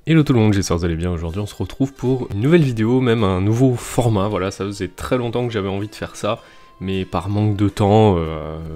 Hello tout le monde, j'espère que vous allez bien. Aujourd'hui on se retrouve pour une nouvelle vidéo, même un nouveau format. Voilà, ça faisait très longtemps que j'avais envie de faire ça, mais par manque de temps,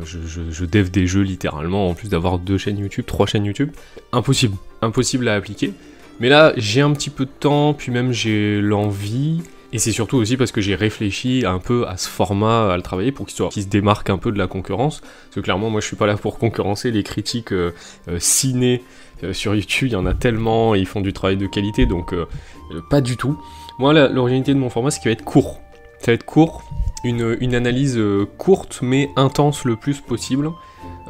je dev des jeux littéralement, en plus d'avoir 2 chaînes YouTube, 3 chaînes YouTube. Impossible à appliquer. Mais là j'ai un petit peu de temps, puis même j'ai l'envie, et c'est surtout aussi parce que j'ai réfléchi un peu à ce format, à le travailler pour qu'il se démarque un peu de la concurrence. Parce que clairement moi je suis pas là pour concurrencer les critiques ciné. Sur YouTube, il y en a tellement, et ils font du travail de qualité, donc pas du tout. Moi, l'originalité de mon format, c'est qu'il va être court. Ça va être court, une analyse courte, mais intense le plus possible,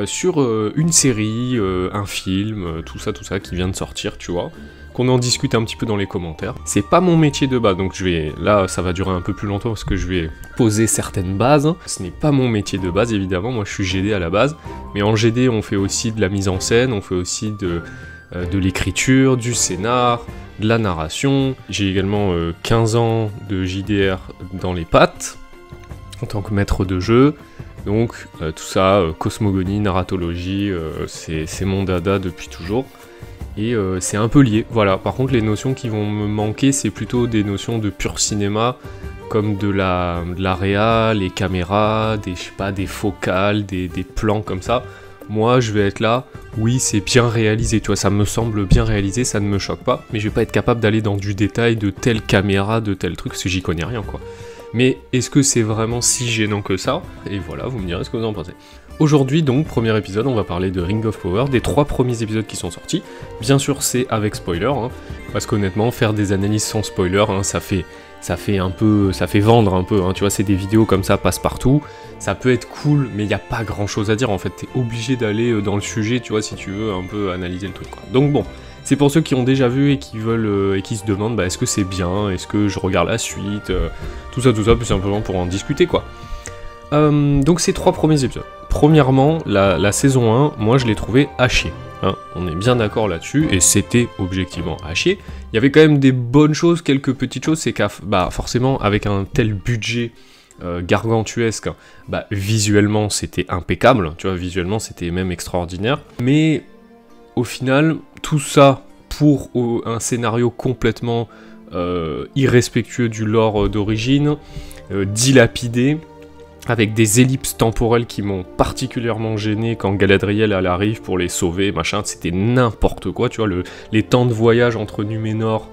sur une série, un film, tout ça qui vient de sortir, tu vois. Qu'on en discute un petit peu dans les commentaires. C'est pas mon métier de base, donc là, ça va durer un peu plus longtemps, parce que je vais poser certaines bases. Ce n'est pas mon métier de base, évidemment, moi je suis GD à la base, mais en GD, on fait aussi de la mise en scène, on fait aussi de l'écriture, du scénar, de la narration. J'ai également 15 ans de JDR dans les pattes, en tant que maître de jeu, donc tout ça, cosmogonie, narratologie, c'est mon dada depuis toujours. Et c'est un peu lié, voilà. Par contre, les notions qui vont me manquer, c'est plutôt des notions de pur cinéma, comme de la réa, les caméras, des focales, des plans comme ça. Moi, je vais être là, oui, c'est bien réalisé, tu vois, ça me semble bien réalisé, ça ne me choque pas, mais je vais pas être capable d'aller dans du détail de telle caméra, de tel truc, parce que j'y connais rien, quoi. Mais est-ce que c'est vraiment si gênant que ça? Et voilà, vous me direz ce que vous en pensez. Aujourd'hui donc, premier épisode, on va parler de Ring of Power, des 3 premiers épisodes qui sont sortis. Bien sûr c'est avec spoiler, hein, parce qu'honnêtement faire des analyses sans spoiler, hein, ça fait vendre un peu, hein, tu vois, c'est des vidéos comme ça, passe-partout, ça peut être cool, mais il n'y a pas grand chose à dire en fait, t'es obligé d'aller dans le sujet, tu vois, si tu veux un peu analyser le truc, quoi. Donc bon, c'est pour ceux qui ont déjà vu et qui veulent et qui se demandent, bah, est-ce que c'est bien, est-ce que je regarde la suite, tout ça, plus simplement pour en discuter, quoi. Donc ces 3 premiers épisodes. Premièrement, la saison 1, moi je l'ai trouvé à chier. Hein, on est bien d'accord là-dessus, et c'était objectivement à chier. Il y avait quand même des bonnes choses, quelques petites choses, c'est qu'à forcément, avec un tel budget gargantuesque, bah, visuellement c'était impeccable, tu vois, visuellement c'était même extraordinaire. Mais au final, tout ça pour un scénario complètement irrespectueux du lore d'origine, dilapidé, avec des ellipses temporelles qui m'ont particulièrement gêné quand Galadriel elle arrive pour les sauver, machin, c'était n'importe quoi, tu vois, les temps de voyage entre Numénor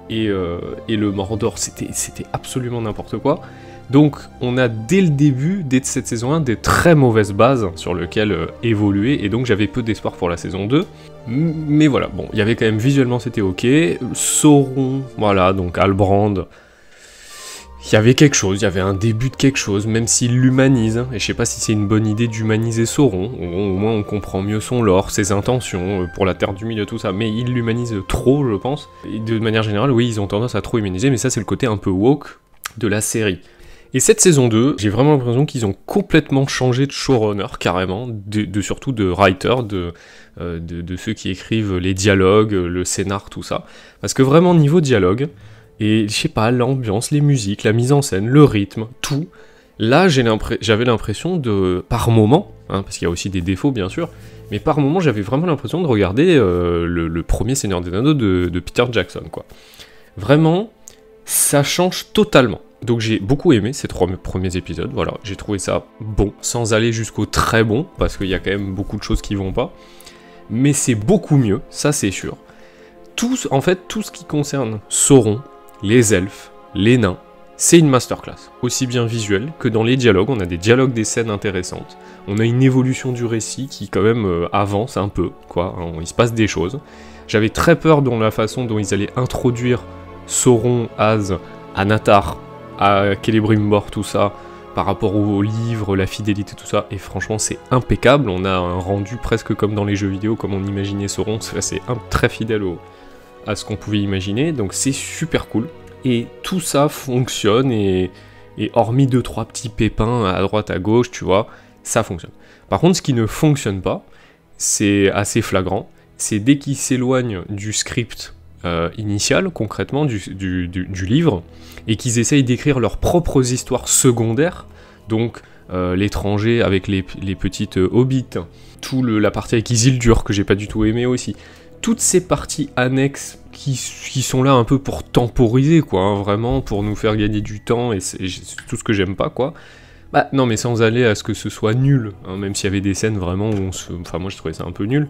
et le Mordor, c'était absolument n'importe quoi. Donc on a dès le début, dès cette saison 1, des très mauvaises bases sur lesquelles évoluer, et donc j'avais peu d'espoir pour la saison 2. Mais voilà, bon, il y avait quand même, visuellement c'était ok, Sauron, voilà, donc Halbrand, il y avait quelque chose, il y avait un début de quelque chose, même s'il l'humanise, et je sais pas si c'est une bonne idée d'humaniser Sauron, au moins on comprend mieux son lore, ses intentions, pour la Terre du Milieu, tout ça, mais il l'humanise trop, je pense, et de manière générale, oui, ils ont tendance à trop humaniser, mais ça c'est le côté un peu woke de la série. Et cette saison 2, j'ai vraiment l'impression qu'ils ont complètement changé de showrunner, carrément, surtout de writer, de ceux qui écrivent les dialogues, le scénar, tout ça, parce que vraiment, niveau dialogue, et je sais pas, l'ambiance, les musiques, la mise en scène, le rythme, tout. Là, j'avais l'impression de, par moment, hein, parce qu'il y a aussi des défauts bien sûr, mais par moment j'avais vraiment l'impression de regarder le premier Seigneur des Anneaux de Peter Jackson, quoi. Vraiment, ça change totalement. Donc j'ai beaucoup aimé ces 3 premiers épisodes, voilà, j'ai trouvé ça bon, sans aller jusqu'au très bon, parce qu'il y a quand même beaucoup de choses qui vont pas, mais c'est beaucoup mieux, ça c'est sûr. En fait, tout ce qui concerne Sauron, les elfes, les nains, c'est une masterclass, aussi bien visuelle que dans les dialogues. On a des dialogues, des scènes intéressantes, on a une évolution du récit qui quand même avance un peu, quoi, hein, il se passe des choses. J'avais très peur dans la façon dont ils allaient introduire Sauron, Az, Anatar, à Celebrimbor, tout ça, par rapport au livre, la fidélité, tout ça, et franchement c'est impeccable, on a un rendu presque comme dans les jeux vidéo, comme on imaginait Sauron, c'est très fidèle à ce qu'on pouvait imaginer, donc c'est super cool, et tout ça fonctionne, et hormis 2-3 petits pépins à droite à gauche, tu vois, ça fonctionne. Par contre, ce qui ne fonctionne pas, c'est assez flagrant, c'est dès qu'ils s'éloignent du script initial, concrètement, du livre, et qu'ils essayent d'écrire leurs propres histoires secondaires, donc l'étranger avec les petites hobbits, la partie avec Isildur que j'ai pas du tout aimé aussi, toutes ces parties annexes qui sont là un peu pour temporiser, quoi, hein, vraiment, pour nous faire gagner du temps, et c'est tout ce que j'aime pas, quoi. Bah non, mais sans aller à ce que ce soit nul, hein, même s'il y avait des scènes vraiment où enfin moi je trouvais ça un peu nul.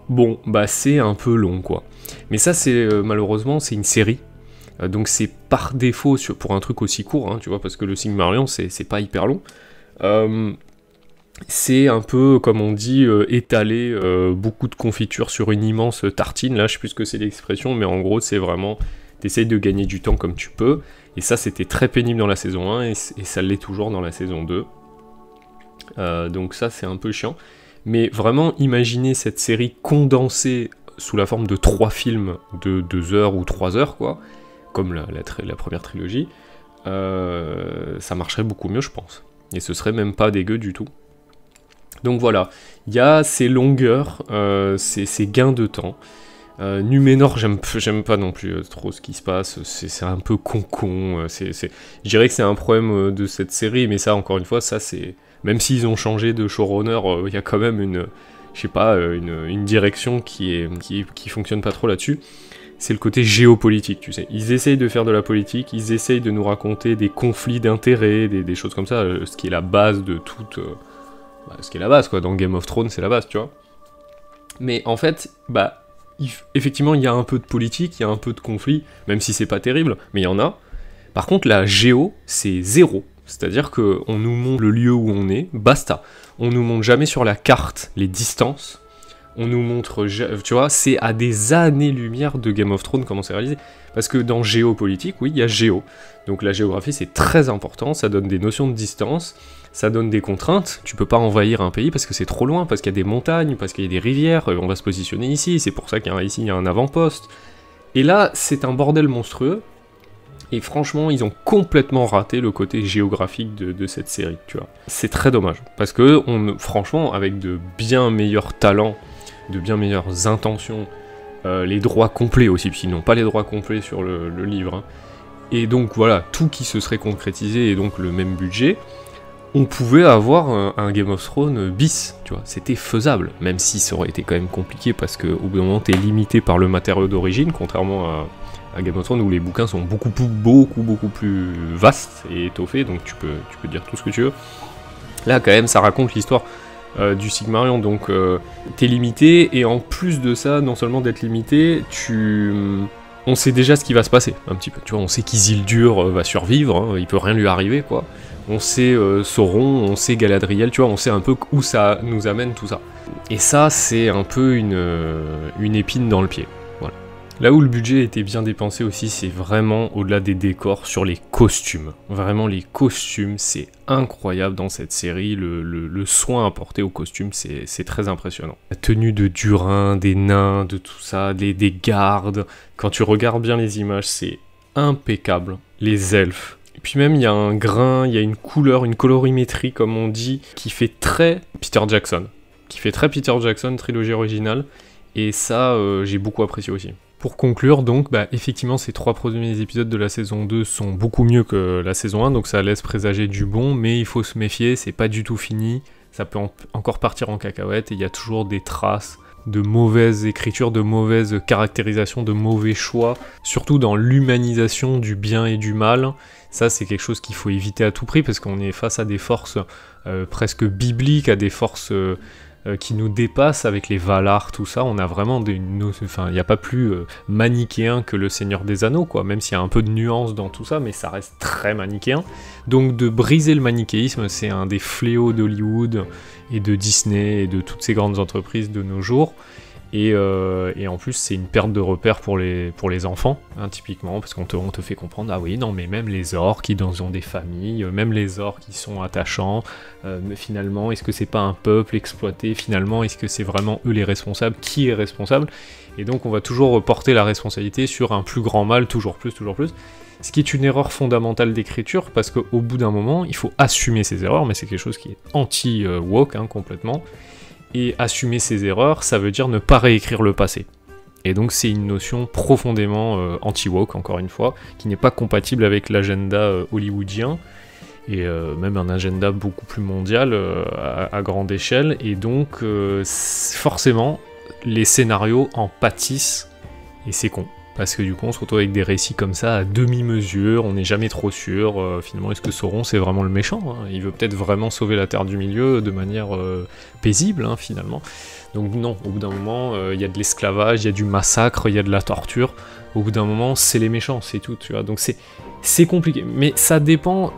Bon, bah c'est un peu long, quoi. Mais ça, c'est malheureusement, c'est une série. Donc c'est par défaut pour un truc aussi court, hein, tu vois, parce que le Silmarillion, c'est pas hyper long. C'est un peu, comme on dit, étaler beaucoup de confiture sur une immense tartine. Là, je sais plus ce que c'est l'expression, mais en gros, c'est vraiment, t'essayes de gagner du temps comme tu peux. Et ça, c'était très pénible dans la saison 1, et ça l'est toujours dans la saison 2. Donc ça, c'est un peu chiant. Mais vraiment, imaginez cette série condensée sous la forme de 3 films de 2 heures ou 3 heures, quoi, comme la première trilogie, ça marcherait beaucoup mieux, je pense. Et ce serait même pas dégueu du tout. Donc voilà, il y a ces longueurs, ces gains de temps. Numénor, j'aime pas non plus trop ce qui se passe, c'est un peu con-con, je dirais que c'est un problème de cette série, mais ça, encore une fois, ça c'est... Même s'ils ont changé de showrunner, il y a quand même une direction qui fonctionne pas trop là-dessus. C'est le côté géopolitique, tu sais. Ils essayent de faire de la politique, ils essayent de nous raconter des conflits d'intérêts, des choses comme ça, ce qui est la base de toute... ce qui est la base, quoi. Dans Game of Thrones, c'est la base, tu vois. Mais en fait, effectivement, il y a un peu de politique, il y a un peu de conflit, même si c'est pas terrible, mais il y en a. Par contre, la géo, c'est 0. C'est-à-dire qu'on nous montre le lieu où on est, basta. On nous montre jamais sur la carte les distances. On nous montre, tu vois, c'est à des années-lumière de Game of Thrones comment c'est réalisé. Parce que dans géopolitique, oui, il y a géo. Donc la géographie, c'est très important, ça donne des notions de distance, ça donne des contraintes. Tu peux pas envahir un pays parce que c'est trop loin, parce qu'il y a des montagnes, parce qu'il y a des rivières, on va se positionner ici, c'est pour ça qu'ici il y a un avant-poste. Et là, c'est un bordel monstrueux. Et franchement, ils ont complètement raté le côté géographique de cette série, tu vois. C'est très dommage, parce que, franchement, avec de bien meilleurs talents, de bien meilleures intentions, les droits complets aussi, puisqu'ils n'ont pas les droits complets sur le livre, hein. Et donc voilà, tout qui se serait concrétisé, et donc le même budget, on pouvait avoir un Game of Thrones bis, tu vois, c'était faisable, même si ça aurait été quand même compliqué, parce qu'au bout d'un moment, t'es limité par le matériau d'origine, contrairement à Game of Thrones où les bouquins sont beaucoup plus vastes et étoffés, donc tu peux dire tout ce que tu veux. Là, quand même, ça raconte l'histoire du Silmarillion, donc t'es limité, et en plus de ça, non seulement d'être limité, on sait déjà ce qui va se passer, un petit peu, tu vois, on sait qu'Isildur va survivre, hein, il peut rien lui arriver, quoi. On sait Sauron, on sait Galadriel, tu vois, on sait un peu où ça nous amène, tout ça. Et ça, c'est un peu une épine dans le pied. Là où le budget était bien dépensé aussi, c'est vraiment au-delà des décors, sur les costumes. Vraiment, les costumes, c'est incroyable dans cette série. Le soin apporté aux costumes, c'est très impressionnant. La tenue de Durin, des nains, de tout ça, des gardes. Quand tu regardes bien les images, c'est impeccable. Les elfes. Et puis même, il y a un grain, il y a une couleur, une colorimétrie, comme on dit, qui fait très Peter Jackson. Trilogie originale. Et ça, j'ai beaucoup apprécié aussi. Pour conclure, donc, effectivement, ces 3 premiers épisodes de la saison 2 sont beaucoup mieux que la saison 1, donc ça laisse présager du bon, mais il faut se méfier, c'est pas du tout fini, ça peut encore partir en cacahuète, et il y a toujours des traces de mauvaise écriture, de mauvaise caractérisation, de mauvais choix, surtout dans l'humanisation du bien et du mal. Ça, c'est quelque chose qu'il faut éviter à tout prix, parce qu'on est face à des forces presque bibliques, à des forces... qui nous dépasse avec les Valar, tout ça. On a vraiment il n'y a pas plus manichéen que le Seigneur des Anneaux, quoi, même s'il y a un peu de nuance dans tout ça, mais ça reste très manichéen. Donc de briser le manichéisme, c'est un des fléaux d'Hollywood et de Disney et de toutes ces grandes entreprises de nos jours. Et en plus, c'est une perte de repère pour les enfants, hein, typiquement, parce qu'on te fait comprendre, ah oui, non, mais même les orques, ils ont des familles, même les orques, ils sont attachants, mais finalement, est-ce que c'est pas un peuple exploité, finalement, est-ce que c'est vraiment eux les responsables, qui est responsable? Et donc, on va toujours porter la responsabilité sur un plus grand mal, toujours plus, ce qui est une erreur fondamentale d'écriture, parce qu'au bout d'un moment, il faut assumer ses erreurs, mais c'est quelque chose qui est anti-woke, hein, complètement. Et assumer ses erreurs, ça veut dire ne pas réécrire le passé. Et donc c'est une notion profondément anti-woke, encore une fois, qui n'est pas compatible avec l'agenda hollywoodien, et même un agenda beaucoup plus mondial à grande échelle, et donc forcément, les scénarios en pâtissent, et c'est con. parce que du coup on se retrouve avec des récits comme ça à demi-mesure, on n'est jamais trop sûr, finalement est-ce que Sauron c'est vraiment le méchant, hein, il veut peut-être vraiment sauver la Terre du Milieu de manière paisible hein, finalement. Donc non, au bout d'un moment, il y a de l'esclavage, il y a du massacre, il y a de la torture, au bout d'un moment c'est les méchants, c'est tout, tu vois, donc c'est compliqué, mais ça dépend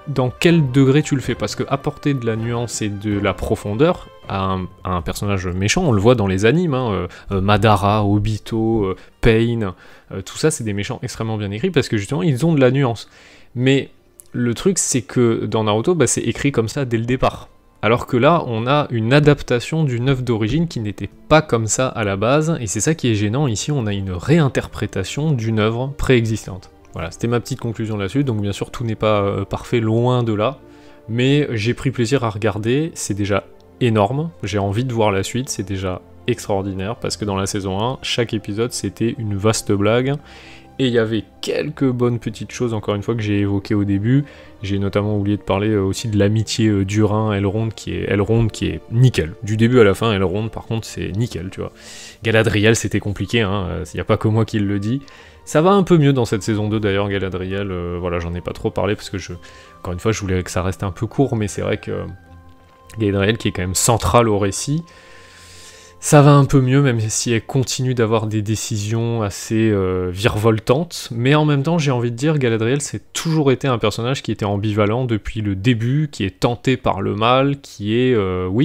dans quel degré tu le fais, parce que apporter de la nuance et de la profondeur à un personnage méchant, on le voit dans les animes, hein, Madara, Obito, Pain, tout ça c'est des méchants extrêmement bien écrits, parce que justement ils ont de la nuance. Mais le truc c'est que dans Naruto, bah, c'est écrit comme ça dès le départ. Alors que là, on a une adaptation d'une œuvre d'origine qui n'était pas comme ça à la base, et c'est ça qui est gênant, ici on a une réinterprétation d'une œuvre préexistante. Voilà, c'était ma petite conclusion là-dessus, donc bien sûr tout n'est pas parfait, loin de là, mais j'ai pris plaisir à regarder, c'est déjà énorme, j'ai envie de voir la suite, c'est déjà extraordinaire, parce que dans la saison 1, chaque épisode c'était une vaste blague, et il y avait quelques bonnes petites choses, encore une fois, que j'ai évoquées au début. J'ai notamment oublié de parler aussi de l'amitié Durin-Elrond qui est nickel. Du début à la fin, Elrond, par contre, c'est nickel, tu vois. Galadriel, c'était compliqué, hein, il n'y a pas que moi qui le dis. Ça va un peu mieux dans cette saison 2, d'ailleurs, Galadriel, voilà, j'en ai pas trop parlé, parce que encore une fois, je voulais que ça reste un peu court, mais c'est vrai que Galadriel, qui est quand même centrale au récit, ça va un peu mieux, même si elle continue d'avoir des décisions assez virevoltantes, mais en même temps, j'ai envie de dire, Galadriel, c'est toujours été un personnage qui était ambivalent depuis le début, qui est tenté par le mal, qui est,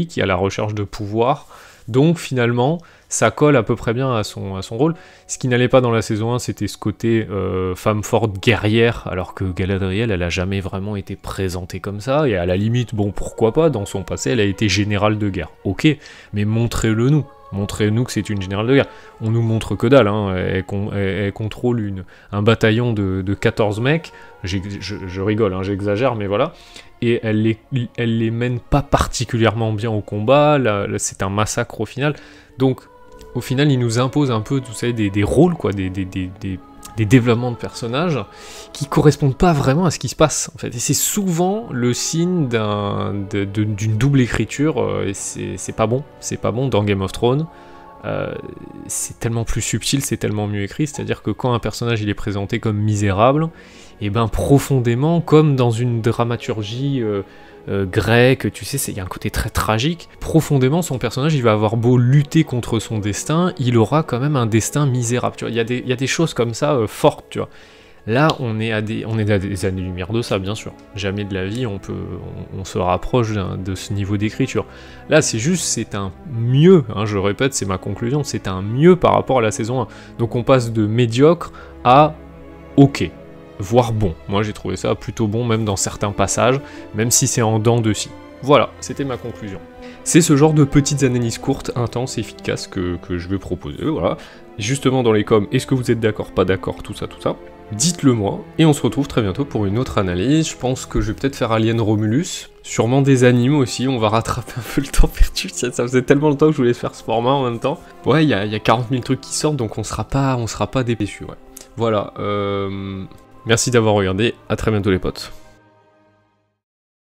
qui a la recherche de pouvoir, donc finalement, ça colle à peu près bien à son rôle. Ce qui n'allait pas dans la saison 1, c'était ce côté femme forte, guerrière, alors que Galadriel, elle a jamais vraiment été présentée comme ça, et à la limite, bon, pourquoi pas, dans son passé, elle a été générale de guerre. Ok, mais montrez-le-nous. Montrez-nous que c'est une générale de guerre. On nous montre que dalle, hein. Elle contrôle un bataillon de 14 mecs, je rigole, hein, j'exagère, mais voilà, et elle les mène pas particulièrement bien au combat, là, c'est un massacre au final, donc au final il nous impose un peu, vous savez, des rôles, quoi, des développements de personnages qui correspondent pas vraiment à ce qui se passe, en fait, et c'est souvent le signe d'une double écriture, et c'est pas bon dans Game of Thrones. C'est tellement plus subtil, c'est tellement mieux écrit, c'est-à-dire que quand un personnage il est présenté comme misérable, et ben profondément, comme dans une dramaturgie grecque, tu sais, il y a un côté très tragique, profondément son personnage il va avoir beau lutter contre son destin, il aura quand même un destin misérable, tu vois, il y a des choses comme ça fortes, tu vois. Là, on est à des années-lumière de ça, bien sûr. Jamais de la vie, on se rapproche de ce niveau d'écriture. Là, c'est un mieux, hein, je répète, c'est ma conclusion, c'est un mieux par rapport à la saison 1. Donc on passe de médiocre à ok, voire bon. Moi, j'ai trouvé ça plutôt bon, même dans certains passages, même si c'est en dents de scie. Voilà, c'était ma conclusion. C'est ce genre de petites analyses courtes, intenses, efficaces que je vais proposer, voilà. Justement dans les coms, est-ce que vous êtes d'accord, pas d'accord, tout ça. Dites-le moi, et on se retrouve très bientôt pour une autre analyse. Je pense que je vais peut-être faire Alien Romulus, sûrement des animes aussi, on va rattraper un peu le temps perdu, ça faisait tellement longtemps que je voulais faire ce format en même temps. Ouais, il y a 40 000 trucs qui sortent, donc on sera pas déçus, ouais. Voilà, merci d'avoir regardé, à très bientôt les potes.